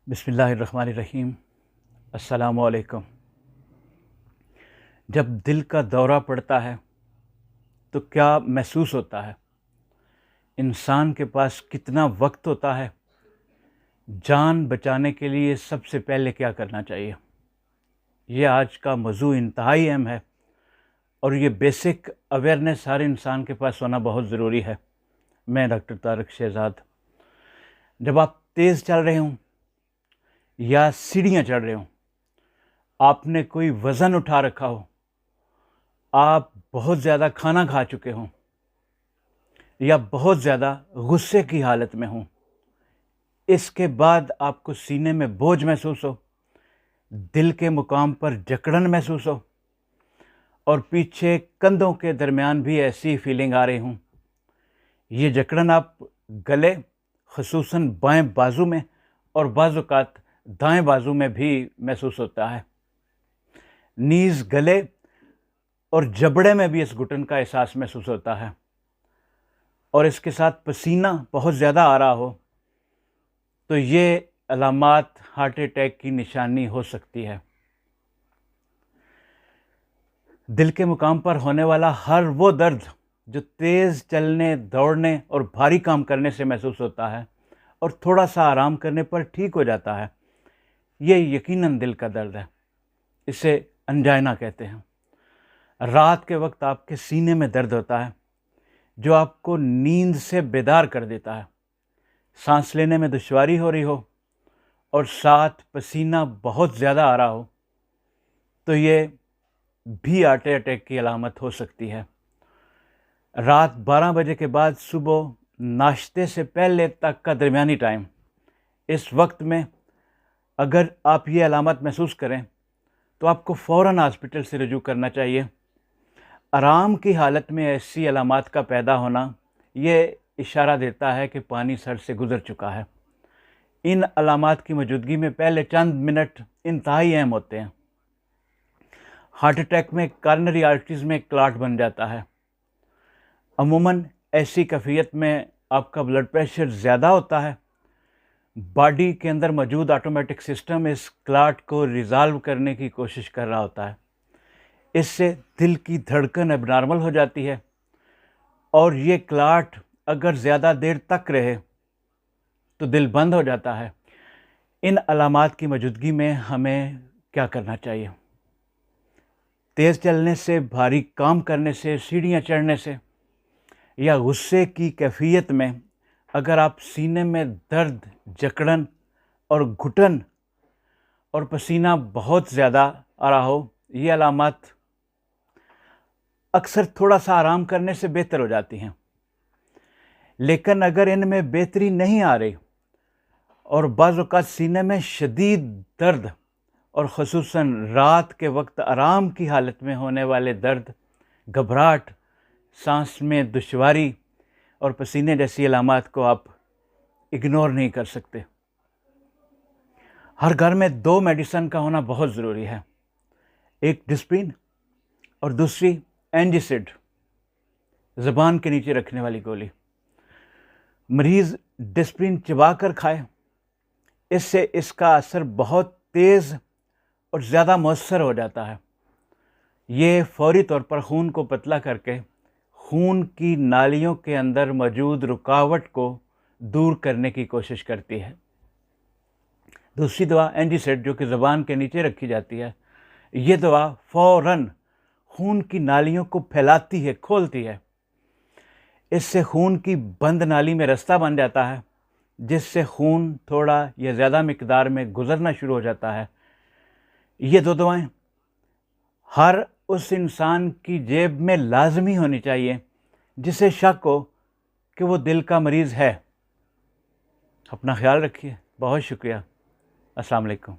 बिस्मिल्लाहिर्रहमानिर्रहीम। अस्सलामुअलैकुम। जब दिल का दौरा पड़ता है तो क्या महसूस होता है? इंसान के पास कितना वक्त होता है? जान बचाने के लिए सबसे पहले क्या करना चाहिए? ये आज का मौजू इंतहाई अहम है और ये बेसिक अवेयरनेस हर इंसान के पास होना बहुत ज़रूरी है। मैं डॉक्टर तारिक शहजाद। जब आप तेज़ चल रहे हों या सीढ़ियाँ चढ़ रहे हों, आपने कोई वज़न उठा रखा हो, आप बहुत ज़्यादा खाना खा चुके हों या बहुत ज़्यादा गुस्से की हालत में हों, इसके बाद आपको सीने में बोझ महसूस हो, दिल के मुकाम पर जकड़न महसूस हो और पीछे कंधों के दरमियान भी ऐसी फीलिंग आ रही हूँ। ये जकड़न आप गले, ख़ुसूसन बाएं बाजू में और बाज़ औक़ात दाएं बाजू में भी महसूस होता है। नीज़, गले और जबड़े में भी इस घुटन का एहसास महसूस होता है और इसके साथ पसीना बहुत ज़्यादा आ रहा हो तो ये अलामात हार्ट अटैक की निशानी हो सकती है। दिल के मुकाम पर होने वाला हर वो दर्द जो तेज़ चलने, दौड़ने और भारी काम करने से महसूस होता है और थोड़ा सा आराम करने पर ठीक हो जाता है, ये यकीनन दिल का दर्द है। इसे अंजाइना कहते हैं। रात के वक्त आपके सीने में दर्द होता है जो आपको नींद से बेदार कर देता है। सांस लेने में दुश्वारी हो रही हो और साथ पसीना बहुत ज़्यादा आ रहा हो तो ये भी हार्ट अटैक की अलामत हो सकती है। रात 12 बजे के बाद सुबह नाश्ते से पहले तक का दरमियानी टाइम, इस वक्त में अगर आप ये अलामत महसूस करें तो आपको फ़ौरन हॉस्पिटल से रुजू करना चाहिए। आराम की हालत में ऐसी अलामत का पैदा होना ये इशारा देता है कि पानी सर से गुज़र चुका है। इन अलामत की मौजूदगी में पहले चंद मिनट इंतहाई अहम होते हैं। हार्ट अटैक में कॉरोनरी आर्टरीज़ में क्लॉट बन जाता है। अमूमन ऐसी कैफियत में आपका ब्लड प्रेशर ज़्यादा होता है। बॉडी के अंदर मौजूद ऑटोमेटिक सिस्टम इस क्लॉट को रिज़ॉल्व करने की कोशिश कर रहा होता है। इससे दिल की धड़कन एबनॉर्मल हो जाती है और ये क्लॉट अगर ज़्यादा देर तक रहे तो दिल बंद हो जाता है। इन अलामात की मौजूदगी में हमें क्या करना चाहिए? तेज़ चलने से, भारी काम करने से, सीढ़ियाँ चढ़ने से या गुस्से की कैफियत में अगर आप सीने में दर्द, जकड़न और घुटन और पसीना बहुत ज़्यादा आ रहा हो, ये अलामत अक्सर थोड़ा सा आराम करने से बेहतर हो जाती हैं। लेकिन अगर इनमें बेहतरी नहीं आ रही और बाज़ औक़ात सीने में शदीद दर्द और ख़ुसूसन रात के वक्त आराम की हालत में होने वाले दर्द, घबराहट, सांस में दुश्वारी और पसीने जैसी अलामत को आप इग्नोर नहीं कर सकते। हर घर में 2 मेडिसिन का होना बहुत ज़रूरी है, एक डिस्प्रिन और दूसरी एंजिसिड, ज़बान के नीचे रखने वाली गोली। मरीज़ डिस्प्रिन चबा कर खाए, इससे इसका असर बहुत तेज़ और ज़्यादा मौसर हो जाता है। ये फौरी तौर पर खून को पतला करके खून की नालियों के अंदर मौजूद रुकावट को दूर करने की कोशिश करती है। दूसरी दवा एंजिसिड जो कि ज़बान के नीचे रखी जाती है, ये दवा फ़ौरन खून की नालियों को फैलाती है, खोलती है। इससे खून की बंद नाली में रास्ता बन जाता है जिससे खून थोड़ा या ज़्यादा मिकदार में गुज़रना शुरू हो जाता है। ये 2 दवाएं हर उस इंसान की जेब में लाजमी होनी चाहिए जिसे शक हो कि वो दिल का मरीज़ है। अपना ख्याल रखिए। बहुत शुक्रिया। अस्सलाम वालेकुम।